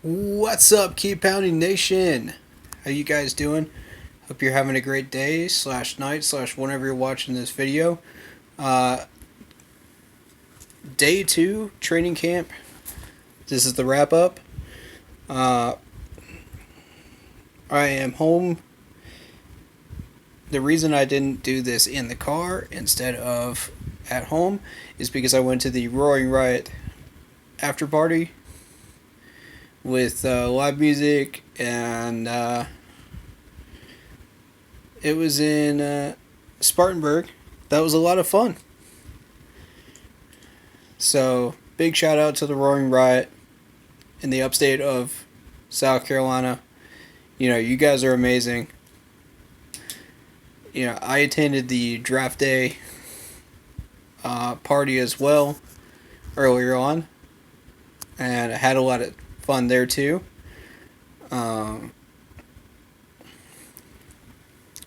What's up, Keep Pounding Nation? How you guys doing? Hope you're having a great day slash night slash whenever you're watching this video. Uh, Day 2 training camp. This is the wrap up. Uh, I am home. The reason I didn't do this in the car instead of at home is because I went to the Roaring Riot after party with live music, and it was in Spartanburg. That was a lot of fun. So, big shout out to the Roaring Riot in the upstate of South Carolina. You know, you guys are amazing. You know, I attended the draft day party as well earlier on, and I had a lot of fun there too. Um,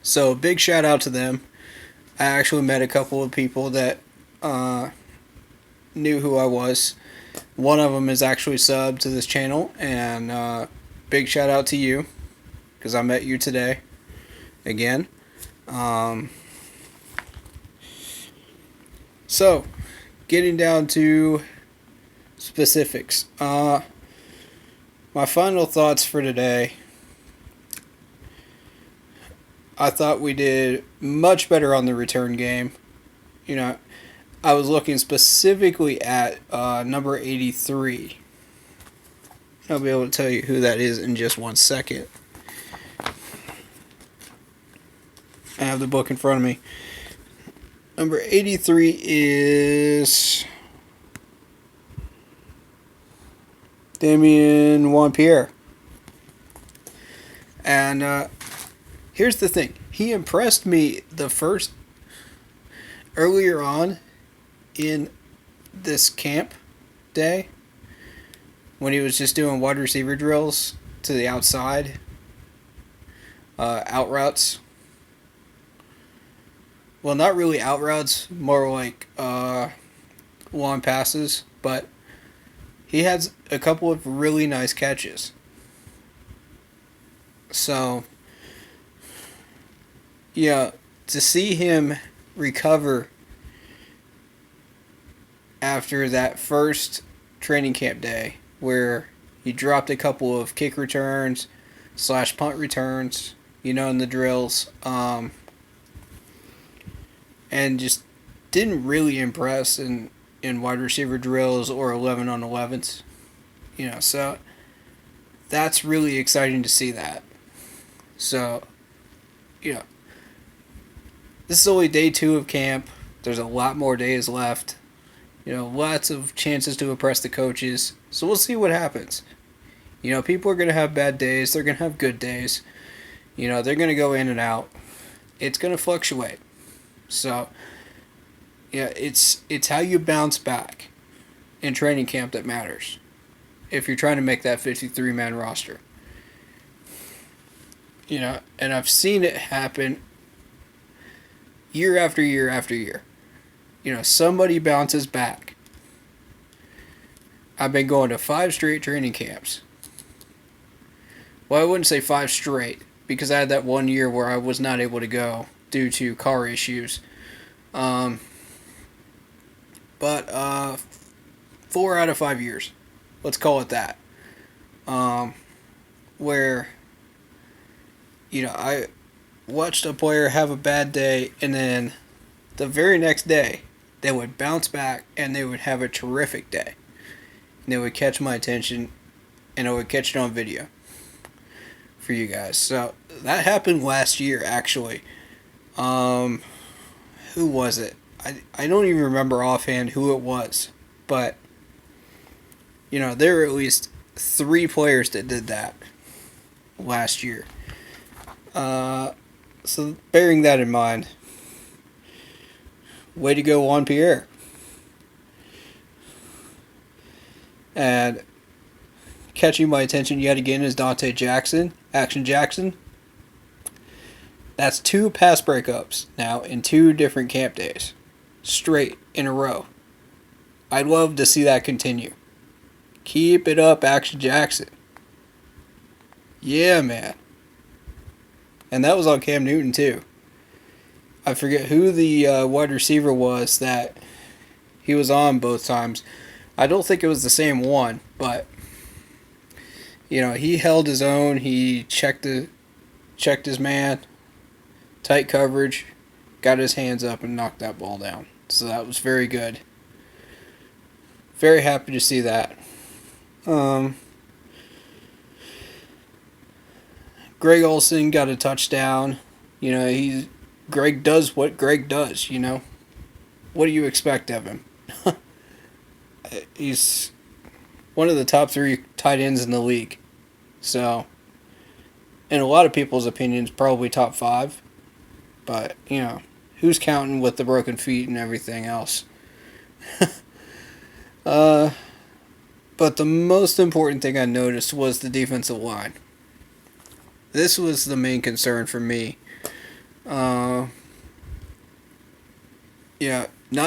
so, big shout out to them. I actually met a couple of people that knew who I was. One of them is actually subbed to this channel, and big shout out to you because I met you today again. Um, so, getting down to specifics. My final thoughts for today. I thought we did much better on the return game. You know, I was looking specifically at number 83. I'll be able to tell you who that is in just 1 second. I have the book in front of me. Number 83 is Damien Pierre. And here's the thing. He impressed me earlier on in this camp day when he was just doing wide receiver drills to the outside, out routes. Well, not really out routes, more like long passes, but he has a couple of really nice catches. So, yeah, to see him recover after that first training camp day where he dropped a couple of kick returns slash punt returns, in the drills, and just didn't really impress in wide receiver drills or 11 on 11s. So that's really exciting to see that. So, this is only day 2 of camp. There's a lot more days left. Lots of chances to impress the coaches. So we'll see what happens. People are going to have bad days. They're going to have good days. They're going to go in and out. It's going to fluctuate. So, yeah, it's how you bounce back in training camp that matters if you're trying to make that 53-man roster. And I've seen it happen year after year after year. Somebody bounces back. I've been going to 5 straight training camps. Well, I wouldn't say 5 straight, because I had that 1 year where I was not able to go due to car issues. But 4 out of 5 years. Let's call it that. Where, I watched a player have a bad day, and then the very next day, they would bounce back and they would have a terrific day. And they would catch my attention, and I would catch it on video for you guys. So that happened last year, actually. Who was it? I don't even remember offhand who it was. But, there were at least 3 players that did that last year. So bearing that in mind, way to go, Juan Pierre. And catching my attention yet again is Dante Jackson, Action Jackson. That's 2 pass breakups now in 2 different camp days, straight in a row. I'd love to see that continue. Keep it up, Action Jackson. Yeah, man. And that was on Cam Newton, too. I forget who the wide receiver was that he was on both times. I don't think it was the same one, but he held his own. He checked his man, tight coverage, got his hands up and knocked that ball down. So that was very good. Very happy to see that. Greg Olsen got a touchdown. Greg does what Greg does. What do you expect of him? He's one of the top 3 tight ends in the league. So, in a lot of people's opinions, probably top 5. But, who's counting with the broken feet and everything else? But the most important thing I noticed was the defensive line. This was the main concern for me. Not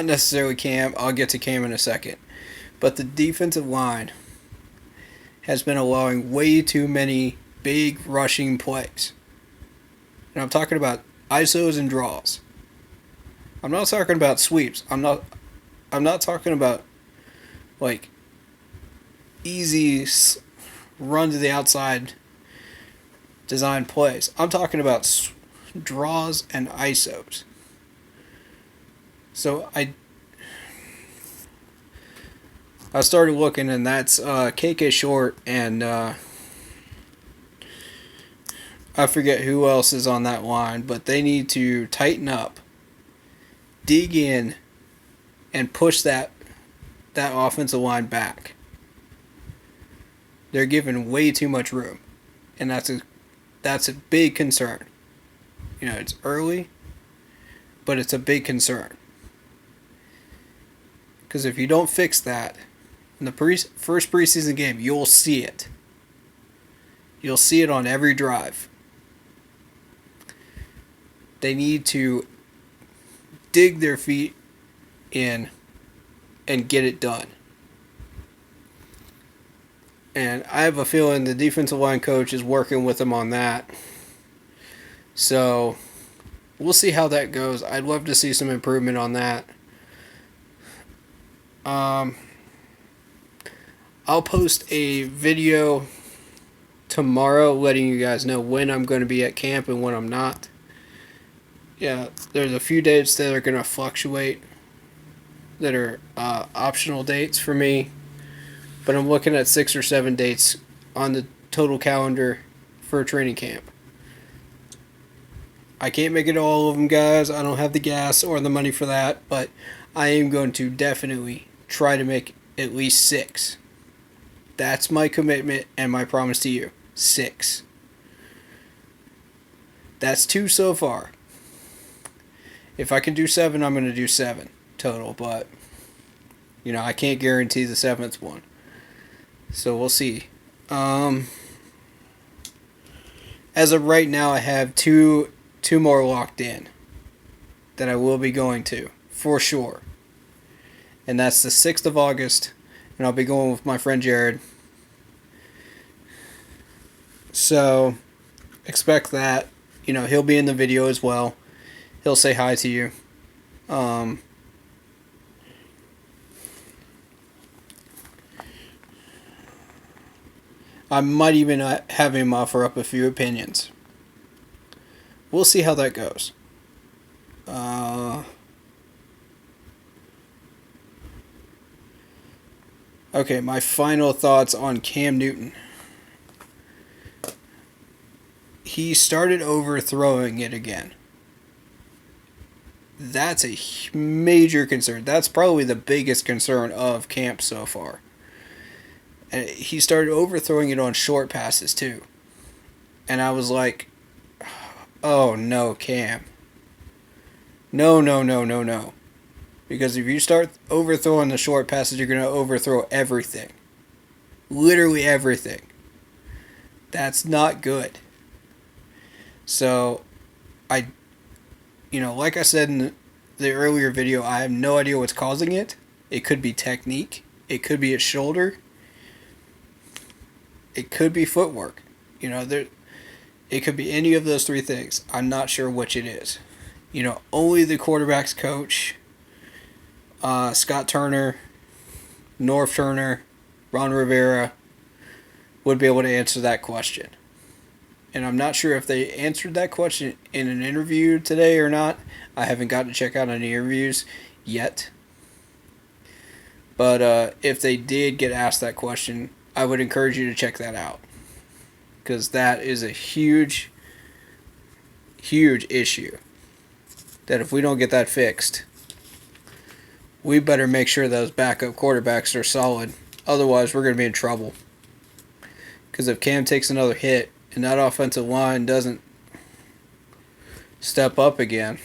necessarily Cam. I'll get to Cam in a second. But the defensive line has been allowing way too many big rushing plays. And I'm talking about ISOs and draws. I'm not talking about sweeps. I'm not talking about like easy run to the outside design plays. I'm talking about draws and ISOs. So I started looking, and that's KK Short and I forget who else is on that line, but they need to tighten up, dig in, and push that offensive line back. They're giving way too much room, and that's a big concern. It's early, but it's a big concern. Because if you don't fix that in the first preseason game, you'll see it. You'll see it on every drive. They need to dig their feet in and get it done. And I have a feeling the defensive line coach is working with them on that. So we'll see how that goes. I'd love to see some improvement on that. I'll post a video tomorrow letting you guys know when I'm going to be at camp and when I'm not. Yeah, there's a few dates that are going to fluctuate that are optional dates for me. But I'm looking at 6 or 7 dates on the total calendar for training camp. I can't make it all of them, guys. I don't have the gas or the money for that. But I am going to definitely try to make at least 6. That's my commitment and my promise to you. 6. That's 2 so far. If I can do 7, I'm going to do 7 total. But, I can't guarantee the 7th one. So we'll see. As of right now, I have two more locked in that I will be going to, for sure. And that's the 6th of August, and I'll be going with my friend Jared. So, expect that. He'll be in the video as well. He'll say hi to you. I might even have him offer up a few opinions. We'll see how that goes. Okay, my final thoughts on Cam Newton. He started overthrowing it again. That's a major concern. That's probably the biggest concern of camp so far. And he started overthrowing it on short passes too. And I was like, oh no, Cam. No. Because if you start overthrowing the short passes, you're going to overthrow everything. Literally everything. That's not good. So, like I said in the earlier video, I have no idea what's causing it. It could be technique. It could be his shoulder. It could be footwork. There it could be any of those three things. I'm not sure which it is. Only the quarterback's coach, Scott Turner, Norv Turner, Ron Rivera, would be able to answer that question. And I'm not sure if they answered that question in an interview today or not. I haven't gotten to check out any interviews yet. But if they did get asked that question, I would encourage you to check that out. Because that is a huge, huge issue. That if we don't get that fixed, we better make sure those backup quarterbacks are solid. Otherwise, we're going to be in trouble. Because if Cam takes another hit and that offensive line doesn't step up again,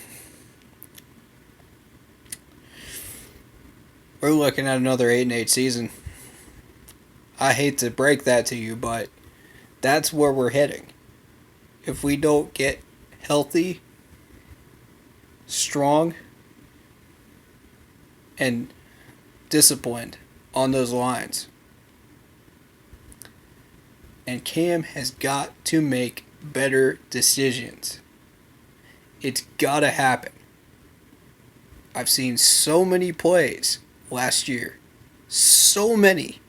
we're looking at another 8-8 season. I hate to break that to you, but that's where we're heading. If we don't get healthy, strong, and disciplined on those lines. And Cam has got to make better decisions. It's got to happen. I've seen so many plays last year. So many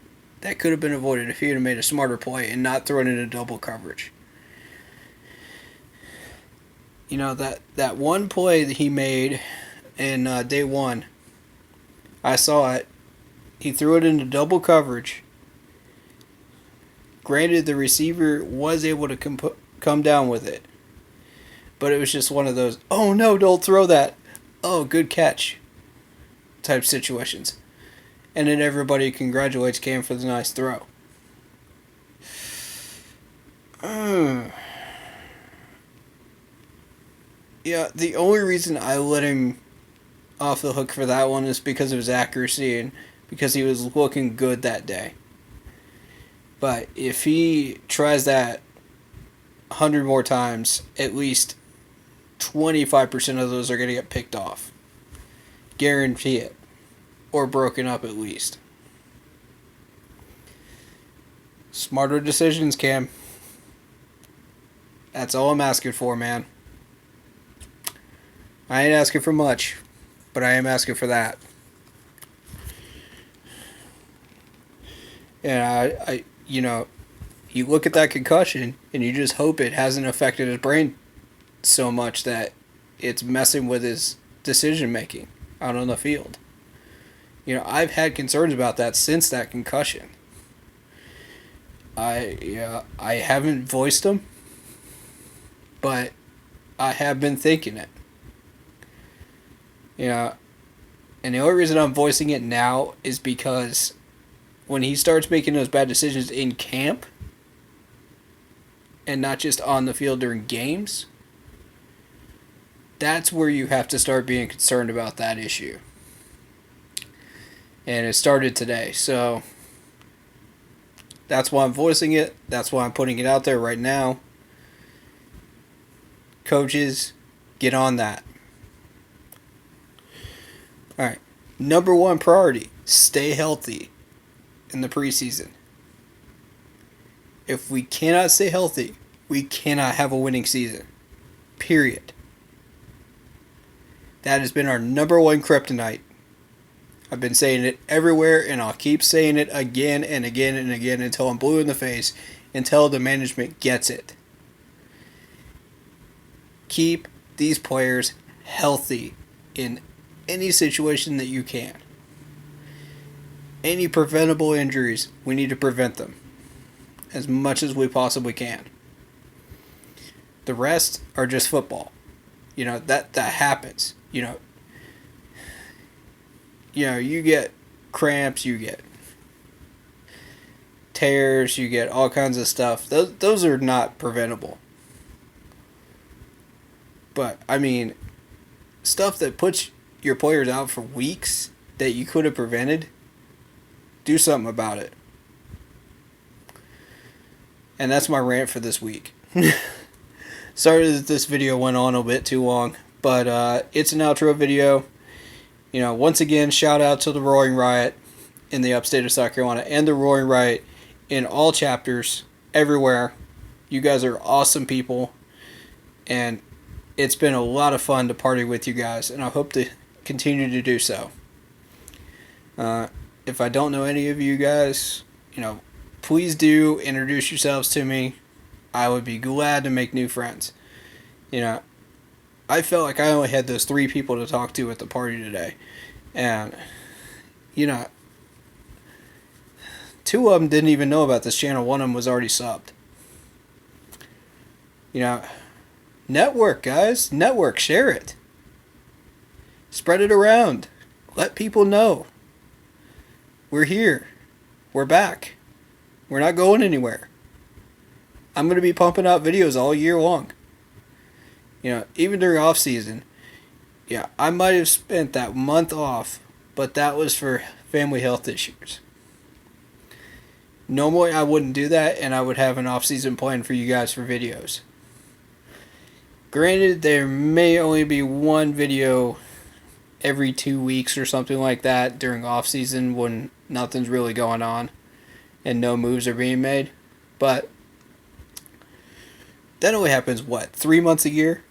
that could have been avoided if he had made a smarter play and not thrown into double coverage. That one play that he made in day one, I saw it. He threw it into double coverage. Granted, the receiver was able to come down with it. But it was just one of those, oh no, don't throw that. Oh, good catch type situations. And then everybody congratulates Cam for the nice throw. Yeah, the only reason I let him off the hook for that one is because of his accuracy and because he was looking good that day. But if he tries that 100 more times, at least 25% of those are going to get picked off. Guarantee it. Or broken up at least. Smarter decisions, Cam. That's all I'm asking for, man. I ain't asking for much, but I am asking for that. And I you look at that concussion and you just hope it hasn't affected his brain so much that it's messing with his decision making out on the field. I've had concerns about that since that concussion. I haven't voiced them, but I have been thinking it. And the only reason I'm voicing it now is because when he starts making those bad decisions in camp and not just on the field during games, that's where you have to start being concerned about that issue. And it started today, so that's why I'm voicing it. That's why I'm putting it out there right now. Coaches, get on that. Alright, number one priority, stay healthy in the preseason. If we cannot stay healthy, we cannot have a winning season. Period. That has been our number one kryptonite. I've been saying it everywhere, and I'll keep saying it again and again and again until I'm blue in the face, until the management gets it. Keep these players healthy in any situation that you can. Any preventable injuries, we need to prevent them as much as we possibly can. The rest are just football. That happens. You get cramps, you get tears, you get all kinds of stuff. Those are not preventable. But, stuff that puts your players out for weeks that you could have prevented, do something about it. And that's my rant for this week. Sorry that this video went on a bit too long, but it's an outro video. Once again, shout out to the Roaring Riot in the upstate of South Carolina and the Roaring Riot in all chapters, everywhere. You guys are awesome people, and it's been a lot of fun to party with you guys, and I hope to continue to do so. If I don't know any of you guys, please do introduce yourselves to me. I would be glad to make new friends. I felt like I only had those 3 people to talk to at the party today. And, 2 of them didn't even know about this channel. One of them was already subbed. Network, guys. Network. Share it. Spread it around. Let people know. We're here. We're back. We're not going anywhere. I'm going to be pumping out videos all year long. Even during off season. Yeah, I might have spent that month off, but that was for family health issues. Normally I wouldn't do that, and I would have an off season plan for you guys for videos. Granted, there may only be one video every 2 weeks or something like that during off season when nothing's really going on and no moves are being made. But that only happens, 3 months a year?